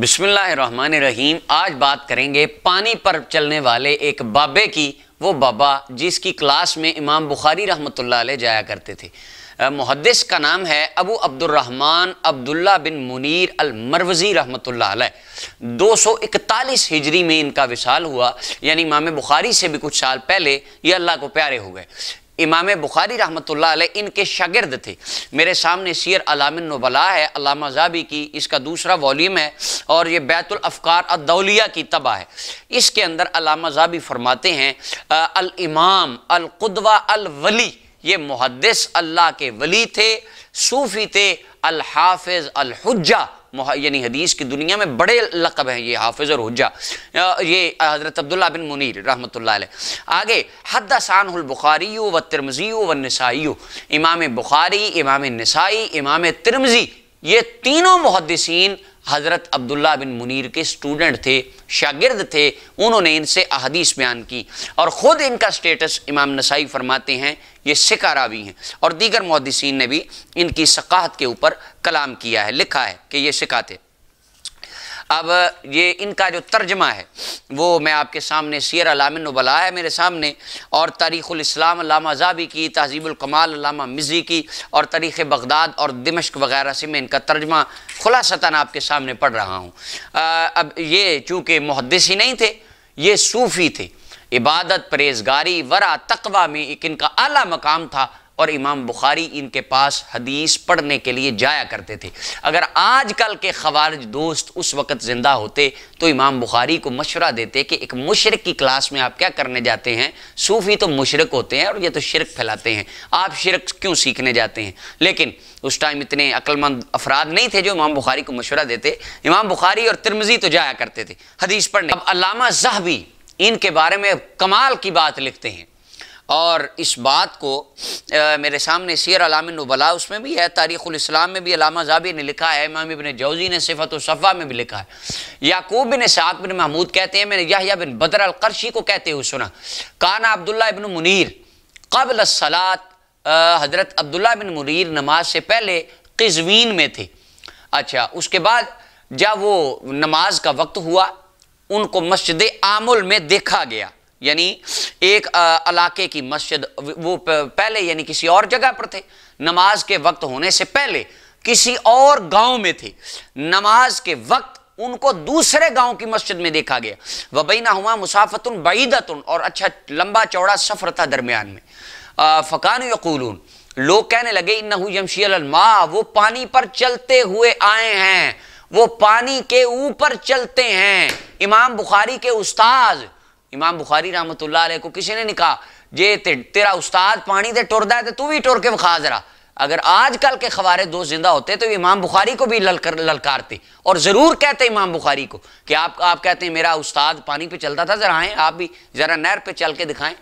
بسم اللہ الرحمن الرحیم۔ آج بات کریں گے پانی پر چلنے والے ایک بابے کی، وہ بابا جس کی کلاس میں امام بخاری رحمۃ اللہ علیہ جایا کرتے تھے۔ محدث کا نام ہے ابو عبد الرحمن عبداللہ بن منیر المروزی رحمۃ اللہ علیہ۔ 241 ہجری میں ان کا وصال ہوا، یعنی امام بخاری سے بھی کچھ سال پہلے یہ اللہ کو پیارے ہو گئے۔ امام بخاری رحمۃ اللہ علیہ ان کے شاگرد تھے۔ میرے سامنے سیر اعلام النبلاء ہے علامہ ذہبی کی، اس کا دوسرا والیوم ہے اور یہ بیت الافکار الدولیہ کی طبع ہے۔ اس کے اندر علامہ ذہبی فرماتے ہیں الامام القدوہ الولی، یہ محدث اللہ کے ولی تھے، صوفی تھے، الحافظ الحجہ، یعنی حدیث کی دنیا میں بڑے لقب ہیں یہ حافظ اور حجہ، یہ حضرت عبداللہ بن منیر رحمۃ اللہ علیہ۔ آگے حدث عنہ البخاری والترمذی والنسائی، امام بخاری، امام نسائی، امام ترمذی، یہ تینوں محدثین حضرت عبداللہ بن منیر کے سٹوڈنٹ تھے، شاگرد تھے، انہوں نے ان سے احادیث بیان کی، اور خود ان کا سٹیٹس امام نسائی فرماتے ہیں یہ ثقہ راوی ہیں، اور دیگر محدثین نے بھی ان کی ثقاہت کے اوپر کلام کیا ہے، لکھا ہے کہ یہ ثقہ تھے۔ اب یہ ان کا جو ترجمہ ہے وہ میں آپ کے سامنے، سیر اعلام النبلاء ہے میرے سامنے، اور تاریخ الاسلام علامہ ذہبی کی، تہذیب الکمال علامہ مزی کی، اور تاریخ بغداد اور دمشق وغیرہ سے میں ان کا ترجمہ خلاصتاً آپ کے سامنے پڑھ رہا ہوں۔ اب یہ چونکہ محدث ہی نہیں تھے، یہ صوفی تھے، عبادت، پرہیزگاری، ورع، تقوی میں ایک ان کا اعلیٰ مقام تھا، اور امام بخاری ان کے پاس حدیث پڑھنے کے لیے جایا کرتے تھے۔ اگر آج کل کے خوارج دوست اس وقت زندہ ہوتے تو امام بخاری کو مشورہ دیتے کہ ایک مشرک کی کلاس میں آپ کیا کرنے جاتے ہیں؟ صوفی تو مشرک ہوتے ہیں اور یہ تو شرک پھیلاتے ہیں، آپ شرک کیوں سیکھنے جاتے ہیں؟ لیکن اس ٹائم اتنے عقل مند افراد نہیں تھے جو امام بخاری کو مشورہ دیتے۔ امام بخاری اور ترمذی تو جایا کرتے تھے حدیث پڑھنے۔ اب علامہ ذہبی ان کے بارے میں کمال کی بات لکھتے ہیں، اور اس بات کو میرے سامنے سیر اعلام النبلاء اس میں بھی ہے، تاریخ الاسلام میں بھی علامہ ذہبی نے لکھا ہے، امام ابن جوزی نے صفت الصفا میں بھی لکھا ہے۔ یعقوب بن اسحاق بن محمود کہتے ہیں میں نے یحییٰ بن بدر القرشی کو کہتے ہوئے سنا، کانا عبداللہ ابن منیر قبل الصلاۃ، حضرت عبداللہ بن منیر نماز سے پہلے قزوین میں تھے۔ اچھا، اس کے بعد جب وہ نماز کا وقت ہوا ان کو مسجد آمل میں دیکھا گیا، یعنی ایک علاقے کی مسجد، وہ پہلے یعنی کسی اور جگہ پر تھے، نماز کے وقت ہونے سے پہلے کسی اور گاؤں میں تھے، نماز کے وقت ان کو دوسرے گاؤں کی مسجد میں دیکھا گیا۔ وَبَيْنَهُمَا مُسَافَةٌ بَعِيدَةٌ، اور اچھا لمبا چوڑا سفر تھا درمیان میں۔ فَكَانُوا يَقُولُونَ، لوگ کہنے لگے اِنَّهُ يَمْشِي عَلَى الْمَاءِ، وہ پانی پر چلتے ہوئے آئے ہیں، وہ پانی کے اوپر چلتے ہیں۔ امام بخاری کے استاذ امام بخاری رحمۃ اللہ علیہ کو کسی نے نہیں کہا جے تیرا استاد پانی دے ٹر دا ہے تو بھی ٹر کے بخا ذرا۔ اگر آج کل کے خوارج دوست زندہ ہوتے تو امام بخاری کو بھی للکارتے، اور ضرور کہتے امام بخاری کو کہ آپ کہتے ہیں میرا استاد پانی پہ چلتا تھا، ذرا آئیں آپ بھی ذرا نہر پہ چل کے دکھائیں۔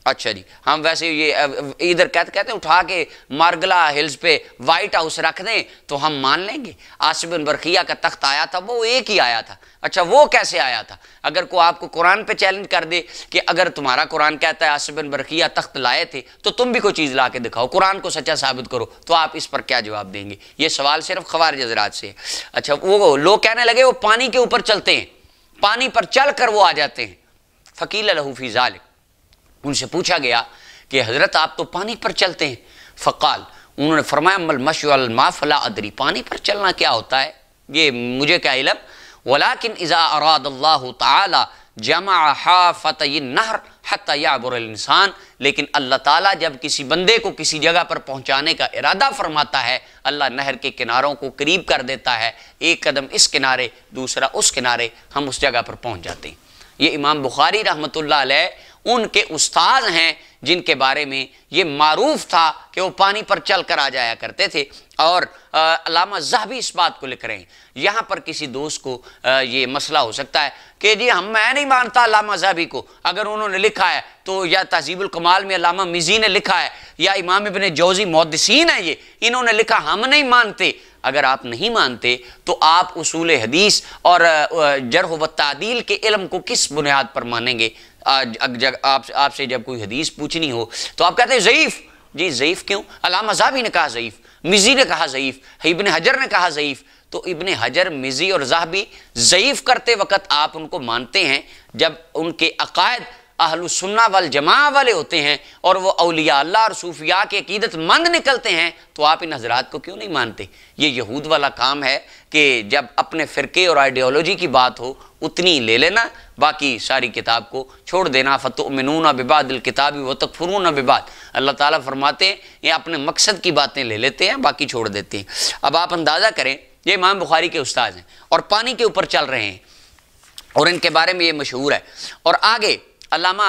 اچھا جی، ہم ویسے یہ ادھر کہتے ہیں اٹھا کے مارگلا ہلز پہ وائٹ ہاؤس رکھ دیں تو ہم مان لیں گے۔ آصف بن برقیہ کا تخت آیا تھا، وہ ایک ہی آیا تھا۔ اچھا، وہ کیسے آیا تھا؟ اگر کوئی آپ کو قرآن پہ چیلنج کر دے کہ اگر تمہارا قرآن کہتا ہے آصف بن برقیہ تخت لائے تھے تو تم بھی کوئی چیز لا کے دکھاؤ، قرآن کو سچا ثابت کرو، تو آپ اس پر کیا جواب دیں گے؟ یہ سوال صرف خوارج حضرات سے ہے۔ اچھا، وہ لوگ کہنے لگے وہ پانی کے اوپر چلتے ہیں، پانی پر چل کر وہ آ جاتے ہیں۔ فقیل لہ فی ذلک، ان سے پوچھا گیا کہ حضرت آپ تو پانی پر چلتے ہیں۔ فقال، انہوں نے فرمایا مل مشی علی الماء فلا ادری، پانی پر چلنا کیا ہوتا ہے یہ مجھے کیا علم، ولیکن اذا اراد اللہ تعالی جمع حافتي النہر حتی یعبر الانسان، لیکن اللہ تعالیٰ جب کسی بندے کو کسی جگہ پر پہنچانے کا ارادہ فرماتا ہے، اللہ نہر کے کناروں کو قریب کر دیتا ہے، ایک قدم اس کنارے دوسرا اس کنارے، ہم اس جگہ پر پہنچ جاتے ہیں۔ یہ امام بخاری رحمۃ اللہ علیہ ان کے استاد ہیں جن کے بارے میں یہ معروف تھا کہ وہ پانی پر چل کر آ جایا کرتے تھے، اور علامہ ذہبی اس بات کو لکھ رہے ہیں۔ یہاں پر کسی دوست کو یہ مسئلہ ہو سکتا ہے کہ جی میں نہیں مانتا علامہ ذہبی کو، اگر انہوں نے لکھا ہے تو یا تہذیب الکمال میں علامہ مزی نے لکھا ہے یا امام ابن جوزی محدثین ہیں یہ، انہوں نے لکھا، ہم نہیں مانتے۔ اگر آپ نہیں مانتے تو آپ اصول حدیث اور جرح و تعدیل کے علم کو کس بنیاد پر مانیں گے؟ آپ سے جب کوئی حدیث پوچھنی ہو تو آپ کہتے ہیں ضعیف۔ جی ضعیف کیوں؟ علامہ ذہبی نے کہا ضعیف، مزی نے کہا ضعیف، ابن حجر نے کہا ضعیف، تو ابن حجر، مزی اور ذہبی ضعیف کرتے وقت آپ ان کو مانتے ہیں، جب ان کے عقائد اہل السنہ والجماعہ والے ہوتے ہیں اور وہ اولیاء اللہ اور صوفیاء کے عقیدت مند نکلتے ہیں، تو آپ ان حضرات کو کیوں نہیں مانتے؟ یہ یہود والا کام ہے کہ جب اپنے فرقے اور آئیڈیالوجی کی بات ہو اتنی لے لینا، باقی ساری کتاب کو چھوڑ دینا۔ فَتُؤْمِنُونَ بِبَعْضِ الْكِتَابِ وَتَكْفُرُونَ بِبَعْضٍ، اللہ تعالیٰ فرماتے ہیں یہ اپنے مقصد کی باتیں لے لیتے ہیں، باقی چھوڑ دیتے ہیں۔ اب آپ اندازہ کریں، یہ امام بخاری کے استاد ہیں اور پانی کے اوپر چل رہے ہیں، اور ان کے بارے میں یہ مشہور ہے۔ اور آگے علامہ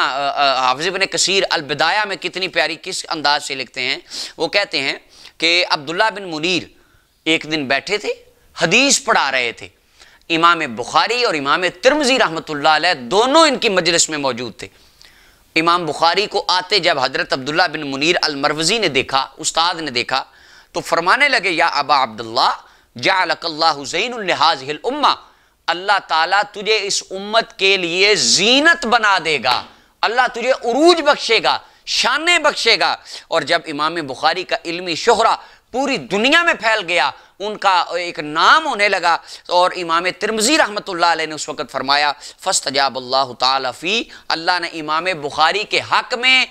حافظ ابن کثیر البدایہ میں کتنی پیاری کس انداز سے لکھتے ہیں، وہ کہتے ہیں کہ عبداللہ بن منیر ایک دن بیٹھے تھے، حدیث پڑھا رہے تھے، امام بخاری اور امام ترمذی رحمۃ اللہ علیہ دونوں ان کی مجلس میں موجود تھے۔ امام بخاری کو آتے جب حضرت عبداللہ بن منیر المروزی نے دیکھا، استاد نے دیکھا، تو فرمانے لگے یا ابا عبداللہ جعلک اللہ زین لہذہ الامہ، اللہ تعالیٰ تجھے اس امت کے لیے زینت بنا دے گا، اللہ تجھے عروج بخشے گا، شانے بخشے گا۔ اور جب امام بخاری کا علمی شہرہ پوری دنیا میں پھیل گیا، ان کا ایک نام ہونے لگا، اور امام ترمذی رحمۃ اللہ علیہ نے اس وقت فرمایا فاستجاب اللہ تعالیٰ فی، اللہ نے امام بخاری کے حق میں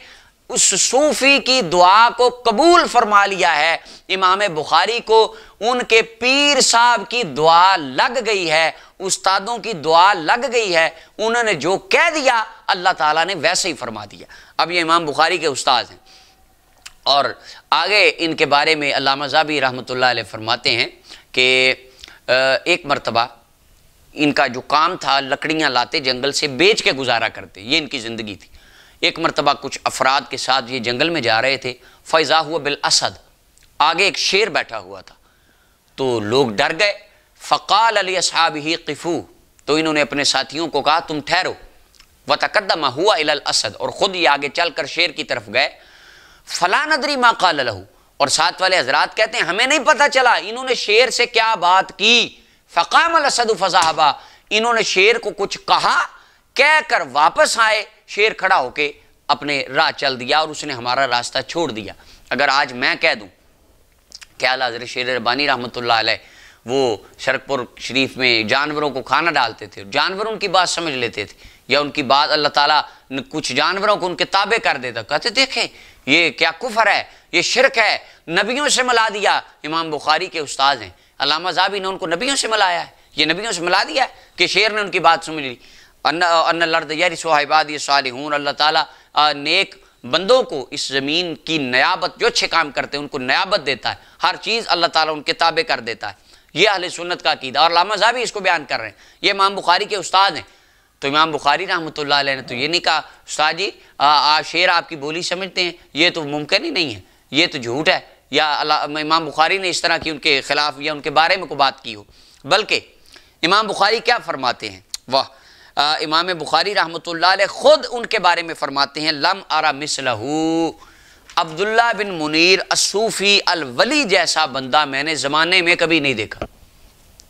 اس صوفی کی دعا کو قبول فرما لیا ہے۔ امام بخاری کو ان کے پیر صاحب کی دعا لگ گئی ہے، استادوں کی دعا لگ گئی ہے، انہوں نے جو کہہ دیا اللہ تعالیٰ نے ویسے ہی فرما دیا۔ اب یہ امام بخاری کے استاد ہیں، اور آگے ان کے بارے میں علامہ ذہبی رحمۃ اللہ علیہ فرماتے ہیں کہ ایک مرتبہ ان کا جو کام تھا لکڑیاں لاتے جنگل سے بیچ کے گزارا کرتے، یہ ان کی زندگی تھی۔ ایک مرتبہ کچھ افراد کے ساتھ یہ جنگل میں جا رہے تھے، فَإِذَا هُوَ بِالْأَسَدِ، آگے ایک شیر بیٹھا ہوا تھا، تو لوگ ڈر گئے۔ فَقَالَ لِأَصْحَابِهِ قِفُوا، تو انہوں نے اپنے ساتھیوں کو کہا تم ٹھہرو۔ وَتَقَدَّمَ هُوَ إِلَى الْأَسَدِ، اور خود یہ آگے چل کر شیر کی طرف گئے۔ فَلَا نَدْرِي مَا قَالَ لَهُ، اور ساتھ والے حضرات کہتے ہیں ہمیں نہیں پتہ چلا انہوں نے شیر سے کیا بات کی۔ فَقَامَ الْأَسَدُ فَذَهَبَ، انہوں نے شیر کو کچھ کہا، کہہ کر واپس آئے، شیر کھڑا ہو کے اپنے راہ چل دیا اور اس نے ہمارا راستہ چھوڑ دیا۔ اگر آج میں کہہ دوں کہ اعلیٰ حضرت شیر ربانی رحمۃ اللہ علیہ وہ شرکپور شریف میں جانوروں کو کھانا ڈالتے تھے، جانوروں کی بات سمجھ لیتے تھے، یا ان کی بات اللہ تعالیٰ کچھ جانوروں کو ان کے تابع کر دیتا، کہتے دیکھیں یہ کیا کفر ہے، یہ شرک ہے، نبیوں سے ملا دیا۔ امام بخاری کے استاد ہیں، علامہ ذہبی نے ان کو نبیوں سے ملایا ہے، یہ نبیوں سے ملا دیا ہے کہ شیر نے ان کی بات سمجھ لی۔ ان الارض یرثها عبادی الصالحون، اللہ تعالیٰ نیک بندوں کو اس زمین کی نیابت، جو اچھے کام کرتے ہیں ان کو نیابت دیتا ہے، ہر چیز اللہ تعالیٰ ان کے تابع کر دیتا ہے۔ یہ اہل سنت کا عقیدہ، اور علامہ ذہبی اس کو بیان کر رہے ہیں، یہ امام بخاری کے استاد ہیں۔ تو امام بخاری رحمۃ اللہ علیہ نے تو یہ نہیں کہا استاد جی شیر آپ کی بولی سمجھتے ہیں، یہ تو ممکن ہی نہیں ہے، یہ تو جھوٹ ہے، یا امام بخاری نے اس طرح کی ان کے خلاف یا ان کے بارے میں کوئی بات کی ہو۔ بلکہ امام بخاری کیا فرماتے ہیں، واہ، امام بخاری رحمۃ اللہ علیہ خود ان کے بارے میں فرماتے ہیں لم ارى مثلہ، عبداللہ بن منیر الصوفی الولی جیسا بندہ میں نے زمانے میں کبھی نہیں دیکھا۔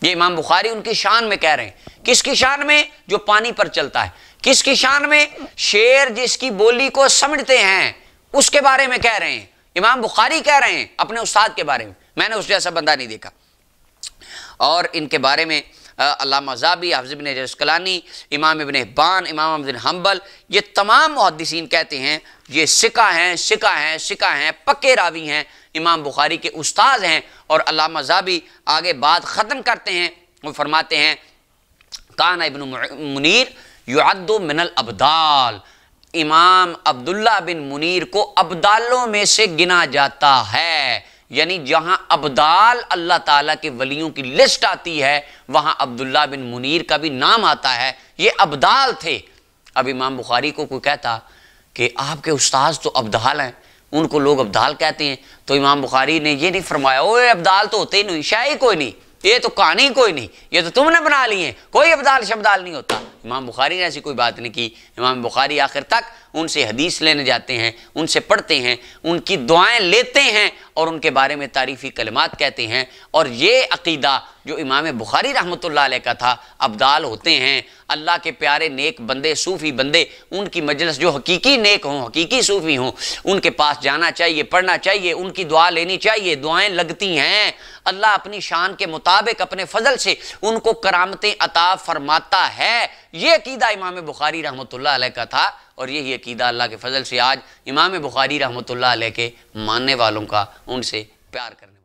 یہ امام بخاری ان کی شان میں کہہ رہے ہیں، کس کی شان میں؟ جو پانی پر چلتا ہے۔ کس کی شان میں؟ شیر جس کی بولی کو سمجھتے ہیں اس کے بارے میں کہہ رہے ہیں، امام بخاری کہہ رہے ہیں اپنے استاد کے بارے میں نے اس جیسا بندہ نہیں دیکھا۔ اور ان کے بارے میں علامہ ذہبی، حافظ ابن حجر عسقلانی، امام ابن حبان، امام احمد بن حنبل، یہ تمام محدثین کہتے ہیں یہ ثقہ ہیں، ثقہ ہیں، ثقہ ہیں، پکے راوی ہیں، امام بخاری کے استاد ہیں۔ اور علامہ ذہبی آگے بات ختم کرتے ہیں، وہ فرماتے ہیں کان ابن منیر یعد من الابدال، امام عبداللہ بن منیر کو ابدالوں میں سے گنا جاتا ہے، یعنی جہاں ابدال اللہ تعالیٰ کے ولیوں کی لسٹ آتی ہے وہاں عبداللہ بن منیر کا بھی نام آتا ہے، یہ ابدال تھے۔ اب امام بخاری کو کوئی کہتا کہ آپ کے استاذ تو ابدال ہیں، ان کو لوگ ابدال کہتے ہیں، تو امام بخاری نے یہ نہیں فرمایا اوے ابدال تو ہوتے ہی نہیں، شاہی کوئی نہیں، یہ تو کہانی کوئی نہیں، یہ تو تم نے بنا لی ہیں، کوئی ابدال شبدال نہیں ہوتا۔ امام بخاری نے ایسی کوئی بات نہیں کی۔ امام بخاری آخر تک ان سے حدیث لینے جاتے ہیں، ان سے پڑھتے ہیں، ان کی دعائیں لیتے ہیں اور ان کے بارے میں تعریفی کلمات کہتے ہیں۔ اور یہ عقیدہ جو امام بخاری رحمۃ اللہ علیہ کا تھا، ابدال ہوتے ہیں اللہ کے پیارے نیک بندے، صوفی بندے، ان کی مجلس جو حقیقی نیک ہوں، حقیقی صوفی ہوں، ان کے پاس جانا چاہیے، پڑھنا چاہیے، ان کی دعا لینی چاہیے، دعائیں لگتی ہیں، اللہ اپنی شان کے مطابق اپنے فضل سے ان کو کرامتیں عطا فرماتا ہے۔ یہ عقیدہ امام بخاری رحمۃ اللہ علیہ کا تھا، اور یہی عقیدہ اللہ کے فضل سے آج امام بخاری رحمۃ اللہ علیہ کے ماننے والوں کا، ان سے پیار کرنے